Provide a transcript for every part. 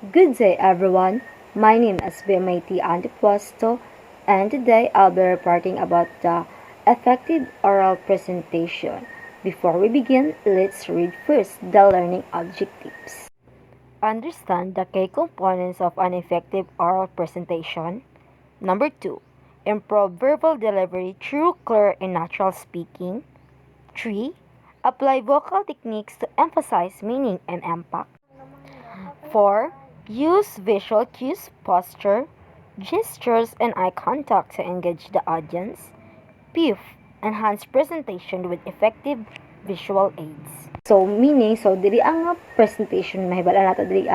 Good day everyone, my name is BMIT Antipuesto and today I'll be reporting about the effective oral presentation. Before we begin, let's read first the learning objectives. Understand the key components of an effective oral presentation. Number 2. Improve verbal delivery through clear and natural speaking. 3. Apply vocal techniques to emphasize meaning and impact. 4. Use visual cues, posture, gestures, and eye contact to engage the audience. 5. Enhance presentation with effective visual aids. So, meaning, diri ang presentation, mahibala nato diri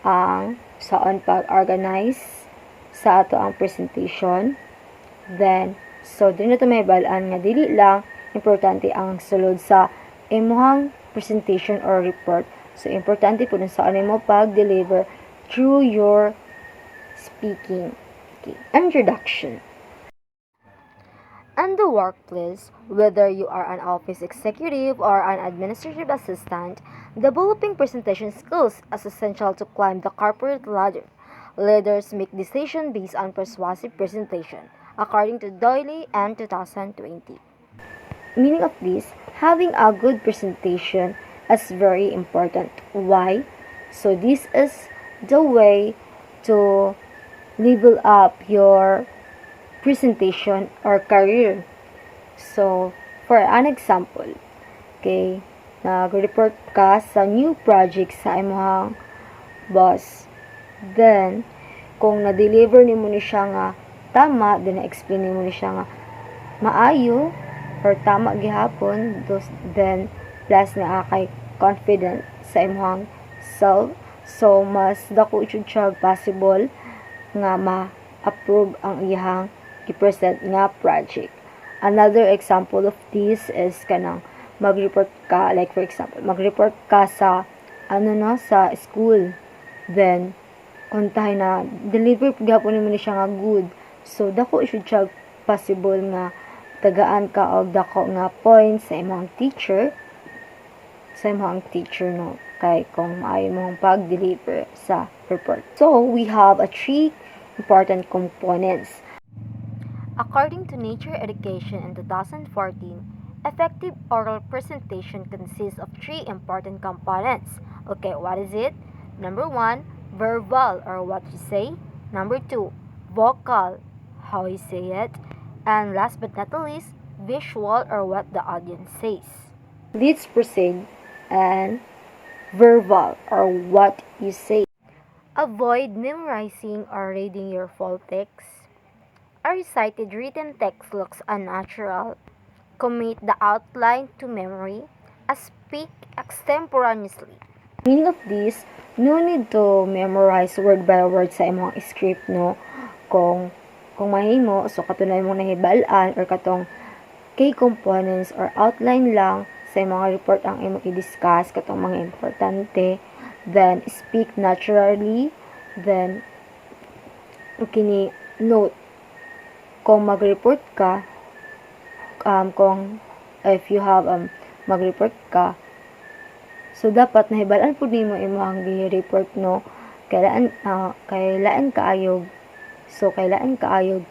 ang saon pag-organize sa ato ang presentation. Then, diri na ito mahibalaan nga dili lang importante ang sulod sa imuhang presentation or report. So, importante po sa ano mo pag-deliver through your speaking. Okay. Introduction. In the workplace, whether you are an office executive or an administrative assistant, developing presentation skills is essential to climb the corporate ladder. Leaders make decisions based on persuasive presentation, according to Doyle and 2020. Meaning of this, having a good presentation is very important. Why? So this is the way to level up your presentation or career. So, for an example, okay, nag-report ka sa new project sa imong boss. Then, kung na-deliver nimo ni siya nga tama, then na-explain nimo ni siya nga maayo or tama gihapon, then plus na kay confident sa imong self, so mas dako siya possible nga ma-approve ang iyang i-present nga project. Another example of this is kanang mag-report ka, like for example, mag-report ka sa sa school, then kung tayo na deliver gihapon nimo ni siya nga good, so dako siya possible nga tagaan ka og dako nga points sa imong teacher no, kay kung maayo mong pag-deliver sa report. So, we have a 3 important components. According to Nature Education in 2014, effective oral presentation consists of 3 important components. Okay, what is it? Number 1, verbal or what you say. Number 2, vocal, how you say it. And last but not least, visual or what the audience says. Let's proceed and verbal or what you say. Avoid memorizing or reading your full text. A recited written text looks unnatural. Commit the outline to memory. Speak extemporaneously. Meaning of this, no need to memorize word by word sa imong script, no? Kung mahimo, so katunay mong nahibalaan or katong key components or outline lang sa mga report ang imong i-discuss, katong mga importante, then speak naturally, then kini note kung mag-report ka, kung if you have mag-report ka, so dapat nahibalaan pud nimo imong gi-report, no, kailan kaayog. So, kailan kaayog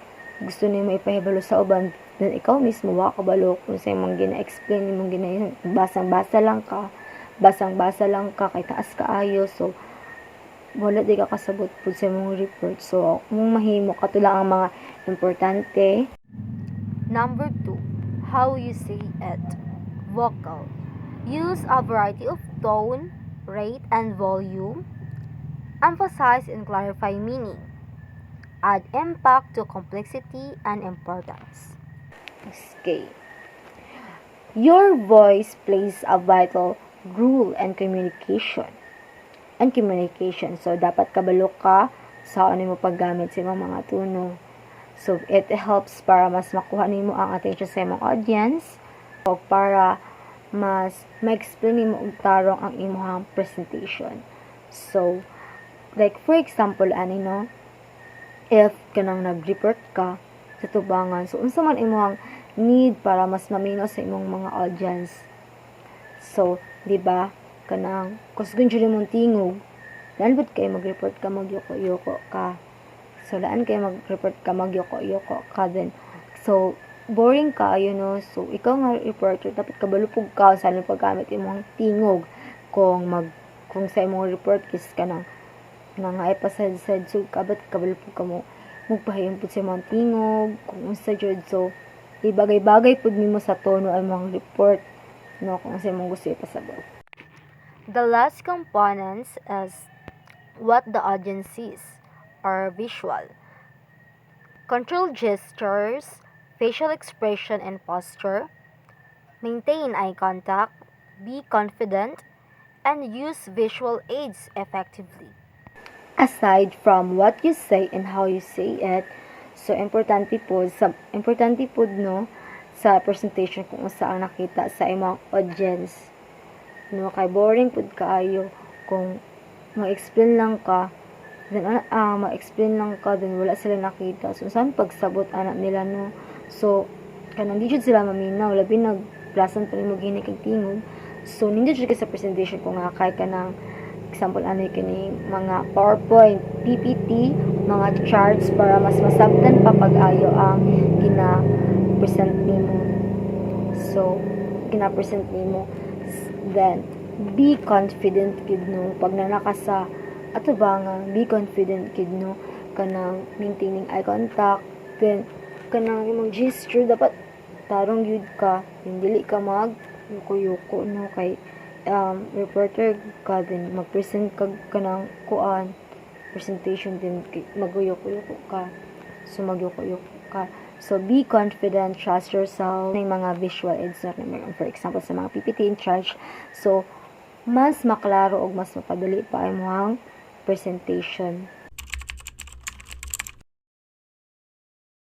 gusto nimo ipahibalo sa uban, then ikaw mismo wa kabalo kung sa imong gina-explain imong basang-basa lang ka kay taas kaayo, so wala di ka kasabot pud sa imong report. So, kung mahimo katula ang mga importante. Number 2, how you say it. Vocal. Use a variety of tone, rate, and volume. Emphasize and clarify meaning. Add impact to complexity and importance. Okay. Your voice plays a vital role in communication. So, dapat kabalo ka sa ano mo paggamit sa mga tuno. So, it helps para mas makuha nimo ang attention sa imong audience o para mas ma-explain nimo og tarong ang imong presentation. So, like for example, if kanang nag-report ka sa tubangan, so unsa man imong need para mas maminaw sa imong mga audience. So, di ba, kanang kusgon jud imong tingog laan pud kay mag-report ka magyoko-yoko ka. So laan kay mag-report ka magyoko-yoko ka then. So boring ka no. So ikaw nga reporter dapat kabalupog ka sa imong paggamit imong tingog kung sa imong report is ka nang ay pasad-sad so kabat kabalupog ka mo magpahiyon pud sa imong tingog kung unsa jud. So ibagay-bagay pud nimo sa tono ang mga report no kung sa imong gusto ipasabot. The last components is what the audience sees or visual. Control gestures, facial expression and posture. Maintain eye contact. Be confident. And use visual aids effectively. Aside from what you say and how you say it, so importante po no sa presentation kung saan nakita sa imong audience. No kay boring pud kaayo kung ma-explain lang ka then wala sila nakita. So saan pagsabot anak nila no. So kanang di jud sila maminaw labi nagplasan pa nimo gini kag tingog. So nindot jud ka sa presentation kung nga kay kanang example ano kini mga PowerPoint, PPT, mga charts para mas masabtan pa pag-ayo ang gina-present nimo. So gina-present nimo then be confident gid no pag nanaka sa ato ba nga be confident gid no kanang maintaining eye contact then kanang imong gesture dapat tarong gyud ka dili ka mag yuko no kay reporter ka din mag-present kag kanang kuan presentation din maguyok-uyok ka so magyuko-yuk ka. So be confident, trust yourself ng mga visual aids na for example sa mga PPT in charge. So mas maklaro og mas mapadali pa imong presentation.